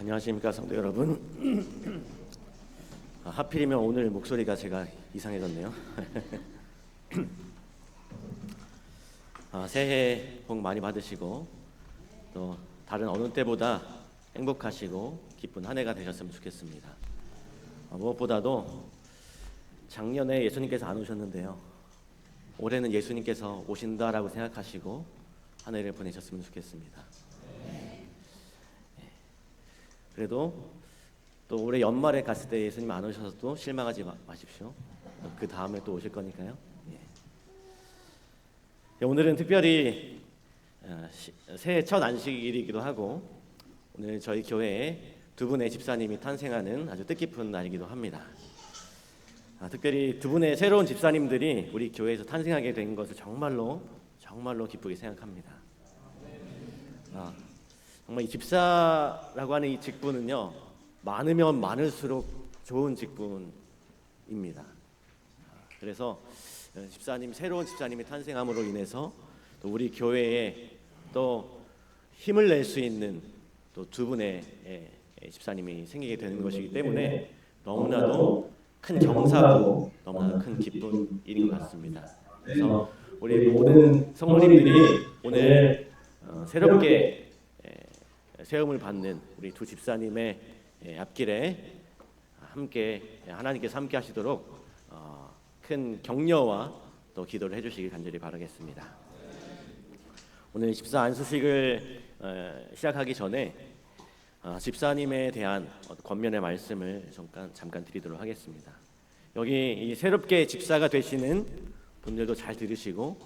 안녕하십니까 성도 여러분. 하필이면 오늘 목소리가 제가 이상해졌네요. 새해 복 많이 받으시고 또 다른 어느 때보다 행복하시고 기쁜 한 해가 되셨으면 좋겠습니다. 무엇보다도 작년에 예수님께서 안 오셨는데요, 올해는 예수님께서 오신다라고 생각하시고 한 해를 보내셨으면 좋겠습니다. 그래도 또 올해 연말에 갔을 때 예수님 안 오셔서도 실망하지 마십시오. 그 다음에 또 오실 거니까요. 오늘은 특별히 새해 첫 안식일이기도 하고, 오늘 저희 교회에 두 분의 집사님이 탄생하는 아주 뜻깊은 날이기도 합니다. 특별히 두 분의 새로운 집사님들이 우리 교회에서 탄생하게 된 것을 정말로 기쁘게 생각합니다. 정말 이 집사라고 하는 이 직분은요, 많으면 많을수록 좋은 직분입니다. 그래서 새로운 집사님이 탄생함으로 인해서 또 우리 교회에 또 힘을 낼 수 있는 또 두 분의 집사님이 생기게 되는 것이기 때문에 너무나도 큰 경사고 너무나 큰 기쁜 일인 것 같습니다. 그래서 우리 모든 성도님들이 오늘 새롭게 세움을 받는 우리 두 집사님의 앞길에 함께 하나님께서 함께 하시도록 큰 격려와 또 기도를 해주시길 간절히 바라겠습니다. 오늘 집사 안수식을 시작하기 전에 집사님에 대한 권면의 말씀을 잠깐 드리도록 하겠습니다. 여기 이 새롭게 집사가 되시는 분들도 잘 들으시고,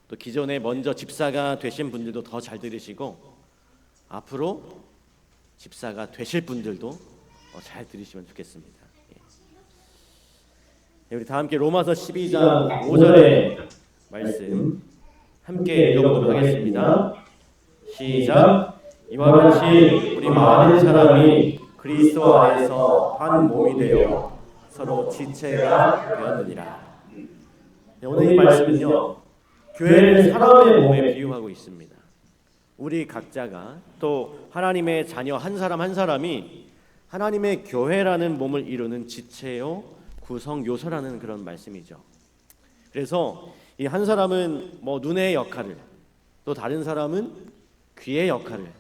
또 기존에 먼저 집사가 되신 분들도 더 잘 들으시고, 앞으로 집사가 되실 분들도 잘 들으시면 좋겠습니다. 우리 다 함께 로마서 12장 5절의 말씀 함께 읽어보도록 하겠습니다. 시작. 이와 같이 우리 많은 사람이 그리스도 안에서 한 몸이 되어 서로 지체가 되었느니라. 오늘 이 말씀은요, 교회를 사람의 몸에 비유하고 있습니다. 우리 각자가 또 하나님의 자녀 한 사람 한 사람이 하나님의 교회라는 몸을 이루는 지체요 구성 요소라는 그런 말씀이죠. 그래서 이 한 사람은 눈의 역할을, 또 다른 사람은 귀의 역할을,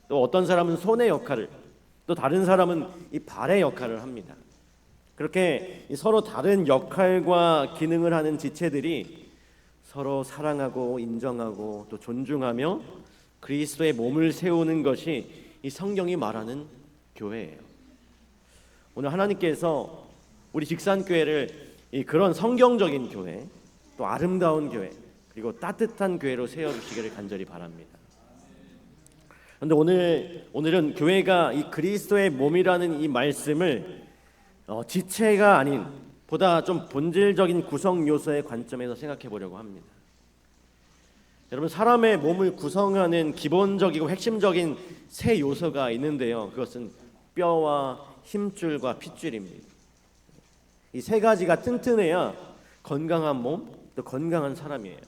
또 어떤 사람은 손의 역할을, 또 다른 사람은 이 발의 역할을 합니다. 그렇게 서로 다른 역할과 기능을 하는 지체들이 서로 사랑하고 인정하고 또 존중하며 그리스도의 몸을 세우는 것이 이 성경이 말하는 교회예요. 오늘 하나님께서 우리 직산교회를 그런 성경적인 교회, 또 아름다운 교회, 그리고 따뜻한 교회로 세워주시기를 간절히 바랍니다. 그런데 오늘은 교회가 이 그리스도의 몸이라는 이 말씀을 지체가 아닌 보다 좀 본질적인 구성 요소의 관점에서 생각해 보려고 합니다. 여러분, 사람의 몸을 구성하는 기본적이고 핵심적인 세 요소가 있는데요, 그것은 뼈와 힘줄과 핏줄입니다. 이 세 가지가 튼튼해야 건강한 몸, 또 건강한 사람이에요.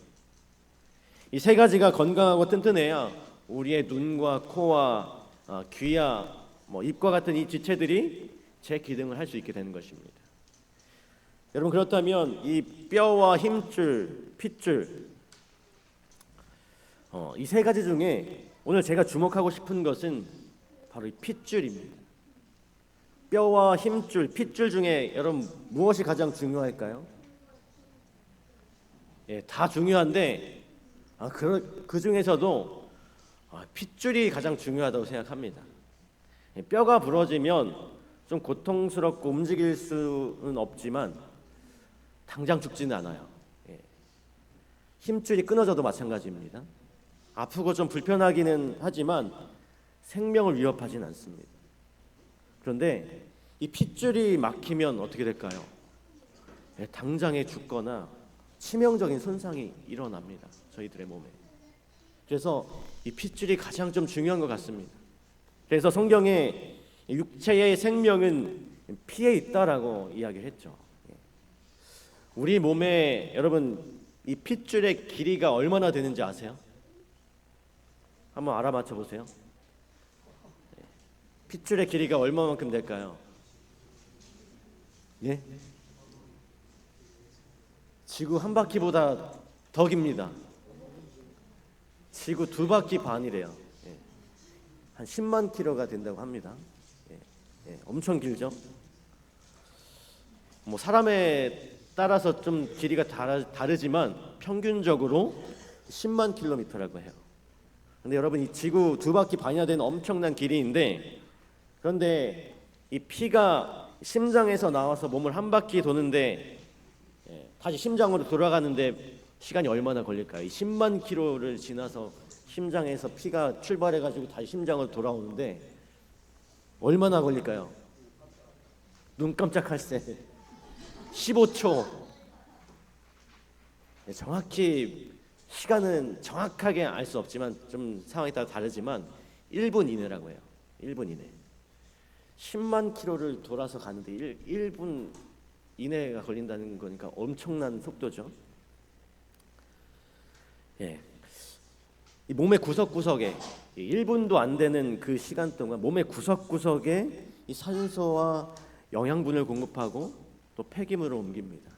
이 세 가지가 건강하고 튼튼해야 우리의 눈과 코와 귀와 입과 같은 이 지체들이 제 기능을 할 수 있게 되는 것입니다. 여러분, 그렇다면 이 뼈와 힘줄, 핏줄, 이 세 가지 중에 오늘 제가 주목하고 싶은 것은 바로 이 핏줄입니다. 뼈와 힘줄, 핏줄 중에 여러분 무엇이 가장 중요할까요? 다 중요한데 그 중에서도 핏줄이 가장 중요하다고 생각합니다. 뼈가 부러지면 좀 고통스럽고 움직일 수는 없지만 당장 죽지는 않아요. 힘줄이 끊어져도 마찬가지입니다. 아프고 좀 불편하기는 하지만 생명을 위협하지는 않습니다. 그런데 이 핏줄이 막히면 어떻게 될까요? 당장에 죽거나 치명적인 손상이 일어납니다, 저희들의 몸에. 그래서 이 핏줄이 가장 좀 중요한 것 같습니다. 그래서 성경에 육체의 생명은 피에 있다라고 이야기를 했죠. 우리 몸에 여러분 이 핏줄의 길이가 얼마나 되는지 아세요? 한번 알아맞혀 보세요. 핏줄의 길이가 얼마만큼 될까요? 예? 지구 한 바퀴보다 더 깁니다. 지구 두 바퀴 반이래요. 예. 한 10만 킬로가 된다고 합니다. 예. 예. 엄청 길죠? 뭐 사람에 따라서 좀 길이가 다르지만 평균적으로 10만 킬로미터라고 해요. 근데 여러분, 이 지구 두 바퀴 반이나 되는 엄청난 길이인데, 그런데 이 피가 심장에서 나와서 몸을 한 바퀴 도는데 다시 심장으로 돌아가는데 시간이 얼마나 걸릴까요? 이 10만 킬로를 지나서 심장에서 피가 출발해가지고 다시 심장으로 돌아오는데 얼마나 걸릴까요? 눈 깜짝할 새 15초. 정확히 시간은 정확하게 알 수 없지만 좀 상황에 따라 다르지만 1분 이내라고 해요. 1분 이내. 10만 킬로를 돌아서 가는데 1분 이내가 걸린다는 거니까 엄청난 속도죠. 예. 이 몸의 구석구석에 1분도 안 되는 그 시간 동안 몸의 구석구석에 이 산소와 영양분을 공급하고 또 폐기물을 옮깁니다.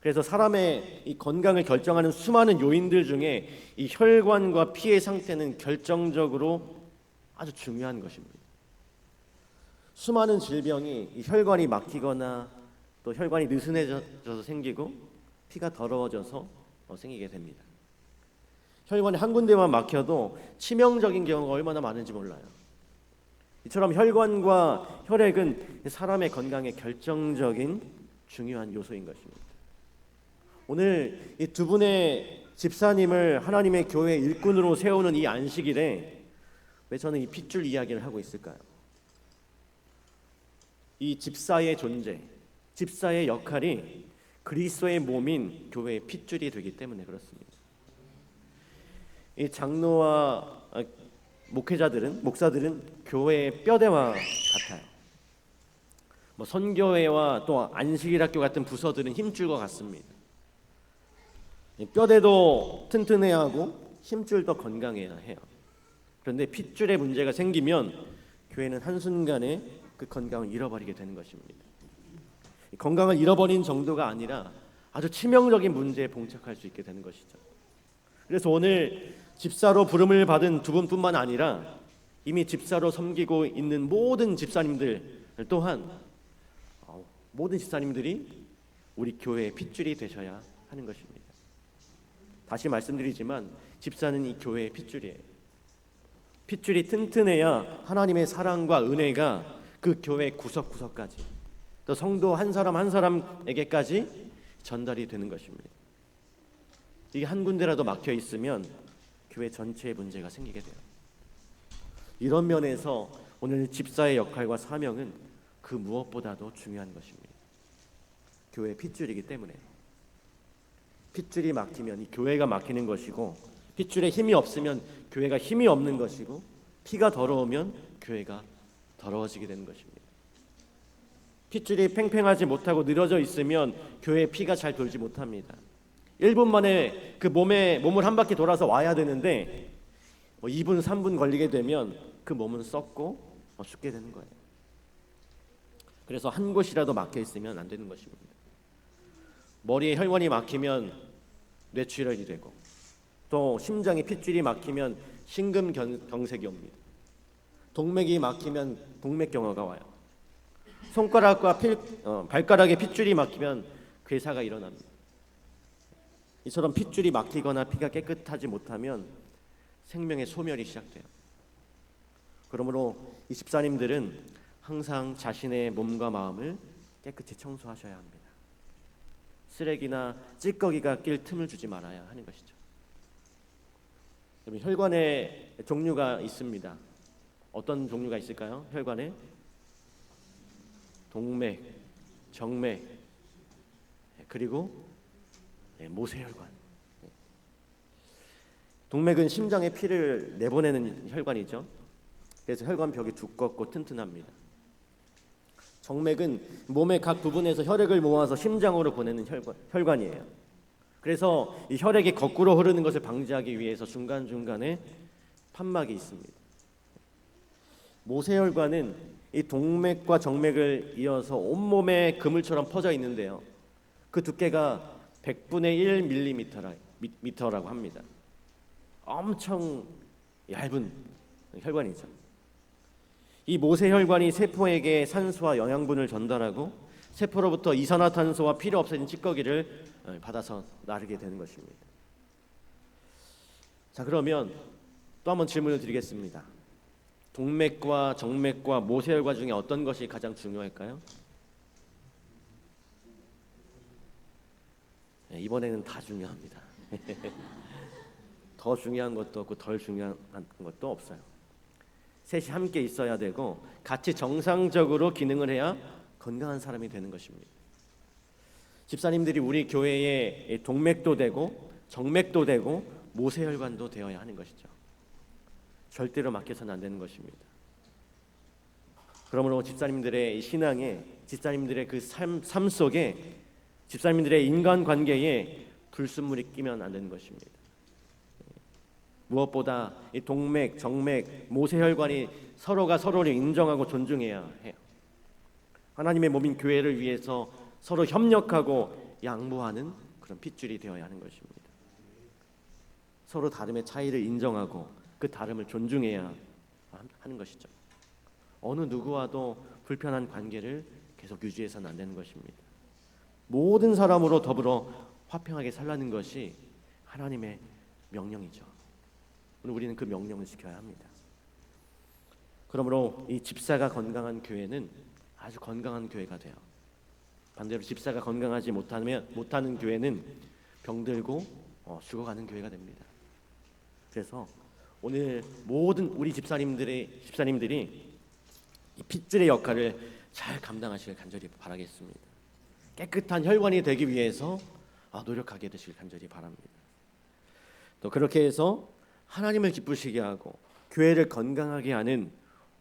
그래서 사람의 이 건강을 결정하는 수많은 요인들 중에 이 혈관과 피의 상태는 결정적으로 아주 중요한 것입니다. 수많은 질병이 이 혈관이 막히거나 또 혈관이 느슨해져서 생기고 피가 더러워져서 생기게 됩니다. 혈관이 한 군데만 막혀도 치명적인 경우가 얼마나 많은지 몰라요. 이처럼 혈관과 혈액은 사람의 건강에 결정적인 중요한 요소인 것입니다. 오늘 이 두 분의 집사님을 하나님의 교회 일꾼으로 세우는 이 안식일에 왜 저는 이 핏줄 이야기를 하고 있을까요? 이 집사의 존재, 집사의 역할이 그리스도의 몸인 교회의 핏줄이 되기 때문에 그렇습니다. 이 장로와 목사들은 교회의 뼈대와 같아요. 뭐 선교회와 또 안식일 학교 같은 부서들은 힘줄과 같습니다. 뼈대도 튼튼해야 하고 힘줄도 건강해야 해요. 그런데 핏줄에 문제가 생기면 교회는 한순간에 그 건강을 잃어버리게 되는 것입니다. 건강을 잃어버린 정도가 아니라 아주 치명적인 문제에 봉착할 수 있게 되는 것이죠. 그래서 오늘 집사로 부름을 받은 두 분뿐만 아니라 이미 집사로 섬기고 있는 모든 집사님들 또한 모든 집사님들이 우리 교회의 핏줄이 되셔야 하는 것입니다. 다시 말씀드리지만 집사는 이 교회의 핏줄이에요. 핏줄이 튼튼해야 하나님의 사랑과 은혜가 그 교회 구석구석까지 또 성도 한 사람 한 사람에게까지 전달이 되는 것입니다. 이게 한 군데라도 막혀 있으면 교회 전체에 문제가 생기게 돼요. 이런 면에서 오늘 집사의 역할과 사명은 그 무엇보다도 중요한 것입니다. 교회의 핏줄이기 때문에 핏줄이 막히면 이 교회가 막히는 것이고 핏줄에 힘이 없으면 교회가 힘이 없는 것이고 피가 더러우면 교회가 더러워지게 되는 것입니다. 핏줄이 팽팽하지 못하고 늘어져 있으면 교회에 피가 잘 돌지 못합니다. 1분 만에 그 몸을 한 바퀴 돌아서 와야 되는데 2분, 3분 걸리게 되면 그 몸은 썩고 죽게 되는 거예요. 그래서 한 곳이라도 막혀 있으면 안 되는 것입니다. 머리에 혈관이 막히면 뇌출혈이 되고 또 심장에 핏줄이 막히면 심근경색이 옵니다. 동맥이 막히면 동맥경화가 와요. 손가락과 발가락에 핏줄이 막히면 괴사가 일어납니다. 이처럼 핏줄이 막히거나 피가 깨끗하지 못하면 생명의 소멸이 시작돼요. 그러므로 이 집사님들은 항상 자신의 몸과 마음을 깨끗이 청소하셔야 합니다. 쓰레기나 찌꺼기가 낄 틈을 주지 말아야 하는 것이죠. 혈관에 종류가 있습니다. 어떤 종류가 있을까요? 혈관에 동맥, 정맥, 그리고 모세혈관. 동맥은 심장에 피를 내보내는 혈관이죠. 그래서 혈관벽이 두껍고 튼튼합니다. 정맥은 몸의 각 부분에서 혈액을 모아서 심장으로 보내는 혈관이에요. 그래서 이 혈액이 거꾸로 흐르는 것을 방지하기 위해서 중간중간에 판막이 있습니다. 모세혈관은 이 동맥과 정맥을 이어서 온몸에 그물처럼 퍼져 있는데요. 그 두께가 100분의 1mm라고 합니다. 엄청 얇은 혈관이죠. 이 모세혈관이 세포에게 산소와 영양분을 전달하고 세포로부터 이산화탄소와 필요 없어진 찌꺼기를 받아서 나르게 되는 것입니다. 자, 그러면 또 한번 질문을 드리겠습니다. 동맥과 정맥과 모세혈관 중에 어떤 것이 가장 중요할까요? 네, 이번에는 다 중요합니다. 더 중요한 것도 없고 덜 중요한 것도 없어요. 셋이 함께 있어야 되고 같이 정상적으로 기능을 해야 건강한 사람이 되는 것입니다. 집사님들이 우리 교회의 동맥도 되고 정맥도 되고 모세혈관도 되어야 하는 것이죠. 절대로 맡겨서는 안 되는 것입니다. 그러므로 집사님들의 신앙에, 집사님들의 그 삶 속에, 집사님들의 인간관계에 불순물이 끼면 안 되는 것입니다. 무엇보다 이 동맥, 정맥, 모세혈관이 서로가 서로를 인정하고 존중해야 해요. 하나님의 몸인 교회를 위해서 서로 협력하고 양보하는 그런 핏줄이 되어야 하는 것입니다. 서로 다름의 차이를 인정하고 그 다름을 존중해야 하는 것이죠. 어느 누구와도 불편한 관계를 계속 유지해서는 안 되는 것입니다. 모든 사람으로 더불어 화평하게 살라는 것이 하나님의 명령이죠. 오늘 우리는 그 명령을 지켜야 합니다. 그러므로 이 집사가 건강한 교회는 아주 건강한 교회가 돼요. 반대로 집사가 건강하지 못하는 교회는 병들고 죽어가는 교회가 됩니다. 그래서 오늘 모든 우리 집사님들이 이 핏줄의 역할을 잘 감당하시길 간절히 바라겠습니다. 깨끗한 혈관이 되기 위해서 노력하게 되시길 간절히 바랍니다. 또 그렇게 해서 하나님을 기쁘시게 하고 교회를 건강하게 하는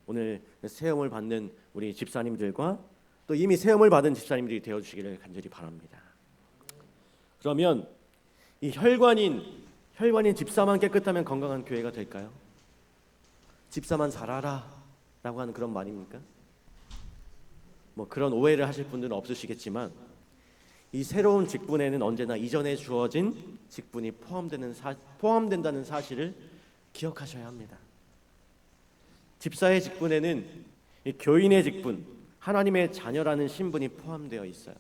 오늘 세움을 받는 우리 집사님들과 또 이미 세움을 받은 집사님들이 되어주시기를 간절히 바랍니다. 그러면 이 혈관인 집사만 깨끗하면 건강한 교회가 될까요? 집사만 잘하라 라고 하는 그런 말입니까? 그런 오해를 하실 분들은 없으시겠지만 이 새로운 직분에는 언제나 이전에 주어진 직분이 포함된다는 사실을 기억하셔야 합니다. 집사의 직분에는 이 교인의 직분, 하나님의 자녀라는 신분이 포함되어 있어요.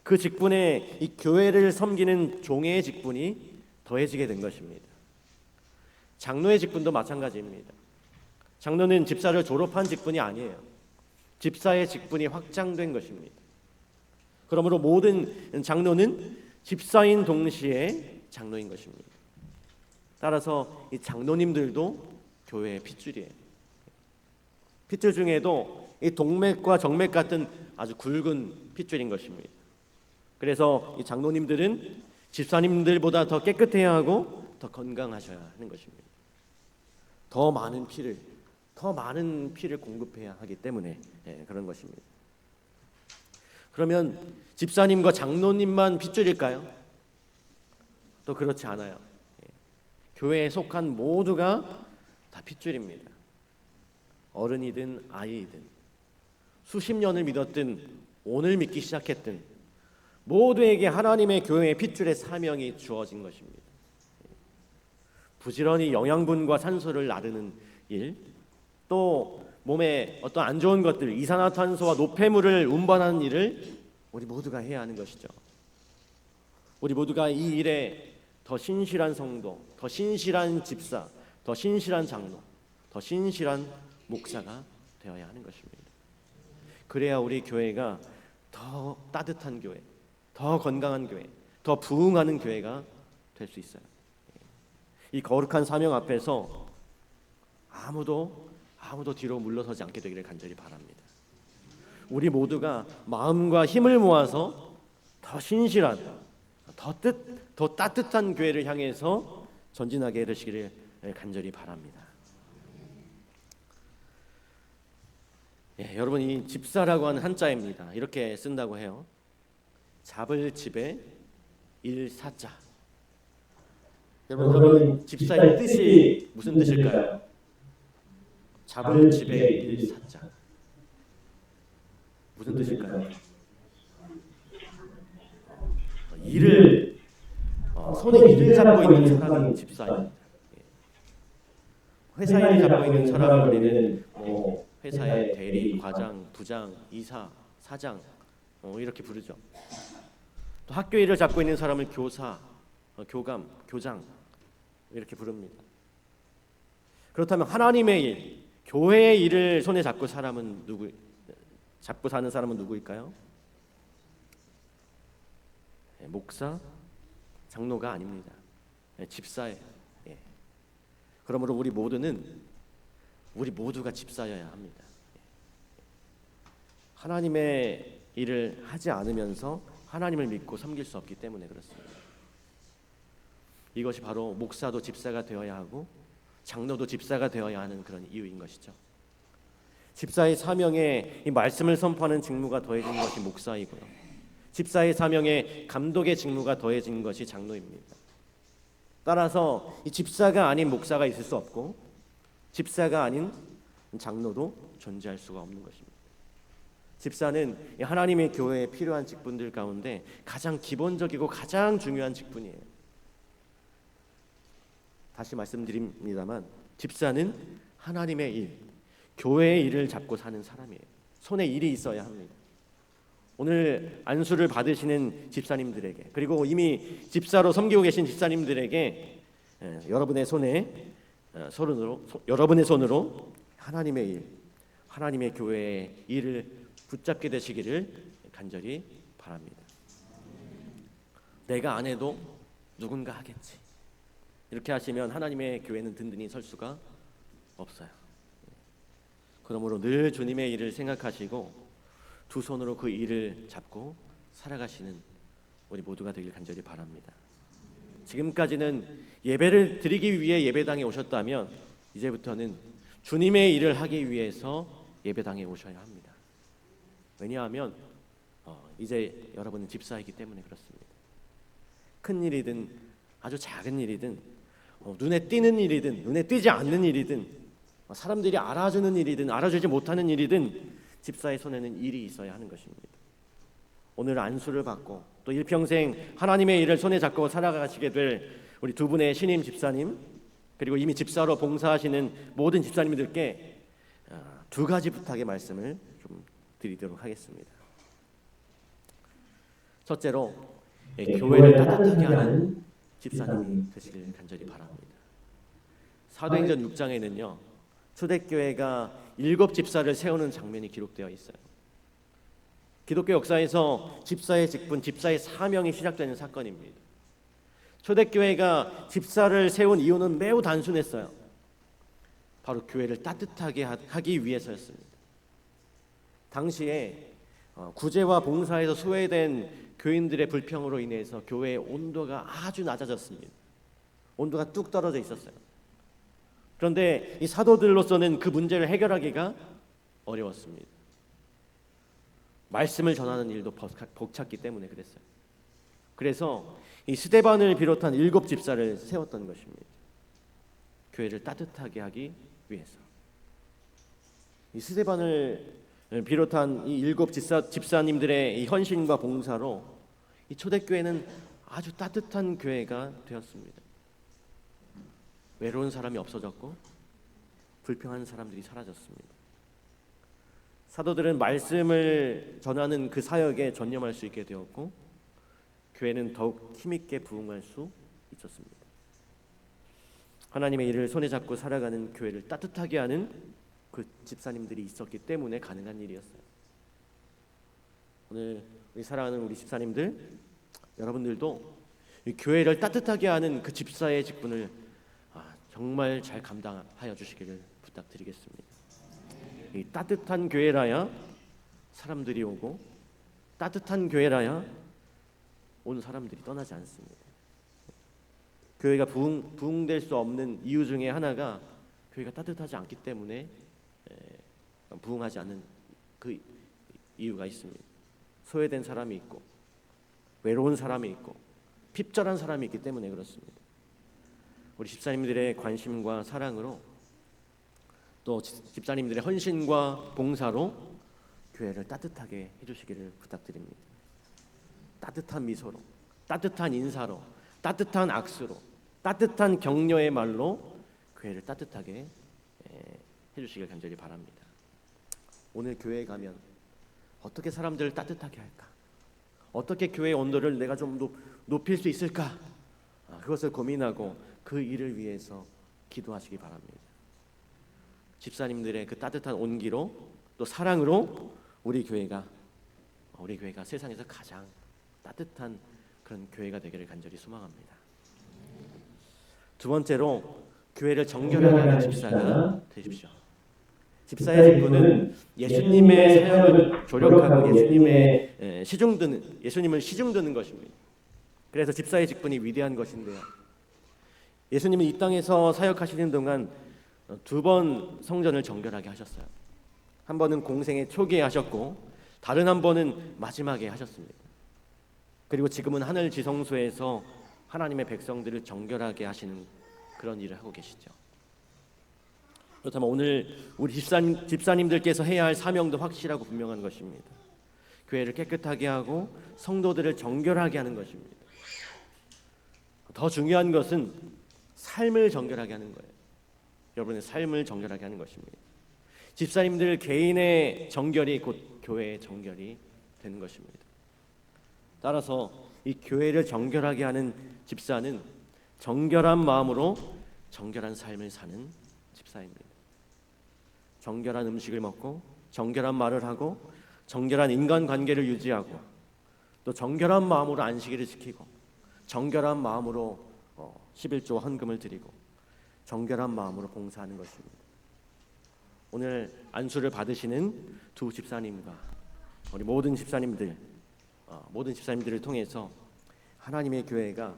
그 직분에 이 교회를 섬기는 종의 직분이 더해지게 된 것입니다. 장로의 직분도 마찬가지입니다. 장로는 집사를 졸업한 직분이 아니에요. 집사의 직분이 확장된 것입니다. 그러므로 모든 장로는 집사인 동시에 장로인 것입니다. 따라서 이 장로님들도 교회의 핏줄이에요. 핏줄 중에도 이 동맥과 정맥 같은 아주 굵은 핏줄인 것입니다. 그래서 이 장로님들은 집사님들보다 더 깨끗해야 하고 더 건강하셔야 하는 것입니다. 더 많은 피를 공급해야 하기 때문에 그런 것입니다. 그러면 집사님과 장로님만 핏줄일까요? 또 그렇지 않아요. 교회에 속한 모두가 다 핏줄입니다. 어른이든 아이이든 수십 년을 믿었든 오늘 믿기 시작했든 모두에게 하나님의 교회의 핏줄의 사명이 주어진 것입니다. 부지런히 영양분과 산소를 나르는 일, 또 몸에 어떤 안 좋은 것들, 이산화탄소와 노폐물을 운반하는 일을 우리 모두가 해야 하는 것이죠. 우리 모두가 이 일에 더 신실한 성도, 더 신실한 집사, 더 신실한 장로, 더 신실한 목사가 되어야 하는 것입니다. 그래야 우리 교회가 더 따뜻한 교회, 더 건강한 교회, 더 부흥하는 교회가 될 수 있어요. 이 거룩한 사명 앞에서 아무도 뒤로 물러서지 않게 되기를 간절히 바랍니다. 우리 모두가 마음과 힘을 모아서 더 신실한, 더 따뜻한 교회를 향해서 전진하게 되시기를 간절히 바랍니다. 여러분, 이 집사라고 하는 한자입니다. 이렇게 쓴다고 해요. 잡을 집에 일사자. 여러분, 집사의 뜻이 무슨 뜻일까요? 잡을 집에 일 사자. 무슨 뜻일까요? 일을 손에 일을 잡고 있는 사람이 집사입니다. 회사 일을 잡고 있는 사람을 우리는 회사의 대리, 과장, 부장, 이사, 사장 이렇게 부르죠. 또 학교 일을 잡고 있는 사람을 교사, 교감, 교장 이렇게 부릅니다. 그렇다면 하나님의 일, 교회의 일을 손에 잡고 잡고 사는 사람은 누구일까요? 목사, 장로가 아닙니다. 집사예요. 그러므로 우리 모두가 집사여야 합니다. 하나님의 일을 하지 않으면서 하나님을 믿고 섬길 수 없기 때문에 그렇습니다. 이것이 바로 목사도 집사가 되어야 하고 장로도 집사가 되어야 하는 그런 이유인 것이죠. 집사의 사명에 이 말씀을 선포하는 직무가 더해진 것이 목사이고요. 집사의 사명에 감독의 직무가 더해진 것이 장로입니다. 따라서 이 집사가 아닌 목사가 있을 수 없고 집사가 아닌 장로도 존재할 수가 없는 것입니다. 집사는 하나님의 교회에 필요한 직분들 가운데 가장 기본적이고 가장 중요한 직분이에요. 다시 말씀드립니다만 집사는 하나님의 일, 교회의 일을 잡고 사는 사람이에요. 손에 일이 있어야 합니다. 오늘 안수를 받으시는 집사님들에게 그리고 이미 집사로 섬기고 계신 집사님들에게 여러분의 손으로 하나님의 일, 하나님의 교회의 일을 붙잡게 되시기를 간절히 바랍니다. 내가 안 해도 누군가 하겠지. 이렇게 하시면 하나님의 교회는 든든히 설 수가 없어요. 그러므로 늘 주님의 일을 생각하시고 두 손으로 그 일을 잡고 살아가시는 우리 모두가 되길 간절히 바랍니다. 지금까지는 예배를 드리기 위해 예배당에 오셨다면 이제부터는 주님의 일을 하기 위해서 예배당에 오셔야 합니다. 왜냐하면 이제 여러분은 집사이기 때문에 그렇습니다. 큰 일이든 아주 작은 일이든 눈에 띄는 일이든 눈에 띄지 않는 일이든 사람들이 알아주는 일이든 알아주지 못하는 일이든 집사의 손에는 일이 있어야 하는 것입니다. 오늘 안수를 받고 또 일평생 하나님의 일을 손에 잡고 살아가시게 될 우리 두 분의 신임 집사님 그리고 이미 집사로 봉사하시는 모든 집사님들께 두 가지 부탁의 말씀을 좀 드리도록 하겠습니다. 첫째로 교회를 따뜻하게 하는 집사님이 되시길 간절히 바랍니다. 사도행전 6장에는요 초대교회가 7 집사를 세우는 장면이 기록되어 있어요. 기독교 역사에서 집사의 직분, 집사의 사명이 시작되는 사건입니다. 초대교회가 집사를 세운 이유는 매우 단순했어요. 바로 교회를 따뜻하게 하기 위해서였습니다. 당시에 구제와 봉사에서 소외된 교인들의 불평으로 인해서 교회의 온도가 아주 낮아졌습니다. 온도가 뚝 떨어져 있었어요. 그런데 이 사도들로서는 그 문제를 해결하기가 어려웠습니다. 말씀을 전하는 일도 벅찼기 때문에 그랬어요. 그래서 이 스데반을 비롯한 7 집사를 세웠던 것입니다. 교회를 따뜻하게 하기 위해서. 이 스데반을 비롯한 이 7 집사님들의 이 헌신과 봉사로 이 초대교회는 아주 따뜻한 교회가 되었습니다. 외로운 사람이 없어졌고 불평하는 사람들이 사라졌습니다. 사도들은 말씀을 전하는 그 사역에 전념할 수 있게 되었고 교회는 더욱 힘있게 부흥할 수 있었습니다. 하나님의 일을 손에 잡고 살아가는 교회를 따뜻하게 하는 그 집사님들이 있었기 때문에 가능한 일이었어요. 오늘 우리 사랑하는 우리 집사님들 여러분들도 이 교회를 따뜻하게 하는 그 집사의 직분을 정말 잘 감당하여 주시기를 부탁드리겠습니다. 이 따뜻한 교회라야 사람들이 오고 따뜻한 교회라야 온 사람들이 떠나지 않습니다. 교회가 부흥될 수 없는 이유 중에 하나가 교회가 따뜻하지 않기 때문에 부흥하지 않는 그 이유가 있습니다. 소외된 사람이 있고 외로운 사람이 있고 핍절한 사람이 있기 때문에 그렇습니다. 우리 집사님들의 관심과 사랑으로 또 집사님들의 헌신과 봉사로 교회를 따뜻하게 해주시기를 부탁드립니다. 따뜻한 미소로, 따뜻한 인사로, 따뜻한 악수로, 따뜻한 격려의 말로 교회를 따뜻하게 해주시길 간절히 바랍니다. 오늘 교회에 가면 어떻게 사람들을 따뜻하게 할까? 어떻게 교회의 온도를 내가 좀 높일 수 있을까? 그것을 고민하고 그 일을 위해서 기도하시기 바랍니다. 집사님들의 그 따뜻한 온기로 또 사랑으로 우리 교회가 세상에서 가장 따뜻한 그런 교회가 되기를 간절히 소망합니다. 두 번째로 교회를 정결하게 하는 집사가 되십시오. 집사의 직분은 예수님의 사역을 조력하고 예수님을 시중드는 것입니다. 그래서 집사의 직분이 위대한 것인데요. 예수님은 이 땅에서 사역하시는 동안 2번 성전을 정결하게 하셨어요. 한 번은 공생의 초기에 하셨고 다른 한 번은 마지막에 하셨습니다. 그리고 지금은 하늘 지성소에서 하나님의 백성들을 정결하게 하시는 그런 일을 하고 계시죠. 그렇다면 오늘 우리 집사님들께서 해야 할 사명도 확실하고 분명한 것입니다. 교회를 깨끗하게 하고 성도들을 정결하게 하는 것입니다. 더 중요한 것은 삶을 정결하게 하는 거예요. 여러분의 삶을 정결하게 하는 것입니다. 집사님들 개인의 정결이 곧 교회의 정결이 되는 것입니다. 따라서 이 교회를 정결하게 하는 집사는 정결한 마음으로 정결한 삶을 사는 집사입니다. 정결한 음식을 먹고 정결한 말을 하고 정결한 인간관계를 유지하고 또 정결한 마음으로 안식일을 지키고 정결한 마음으로 11조 헌금을 드리고 정결한 마음으로 봉사하는 것입니다. 오늘 안수를 받으시는 두 집사님과 우리 모든 집사님들을 통해서 하나님의 교회가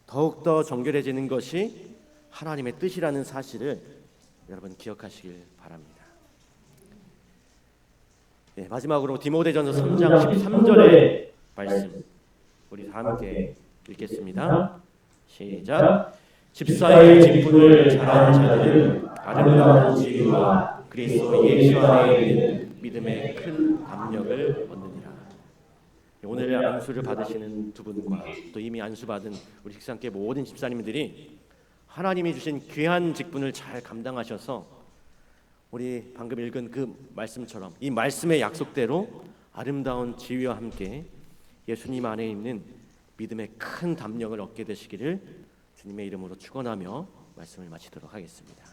더욱더 정결해지는 것이 하나님의 뜻이라는 사실을 여러분 기억하시길 바랍니다. 마지막으로 디모데전서 3장 13절의 말씀 우리 다 함께 읽겠습니다. 시작. 집사의 직분을 잘하는 자들은 아름다운 지위와 그리스도 예수 안에 있는 믿음의 큰 담력을 얻느니라. 오늘 안수를 받으시는 두 분과 또 이미 안수받은 우리 식상계 모든 집사님들이 하나님이 주신 귀한 직분을 잘 감당하셔서 우리 방금 읽은 그 말씀처럼 이 말씀의 약속대로 아름다운 지위와 함께 예수님 안에 있는 믿음의 큰 담력을 얻게 되시기를 주님의 이름으로 축원하며 말씀을 마치도록 하겠습니다.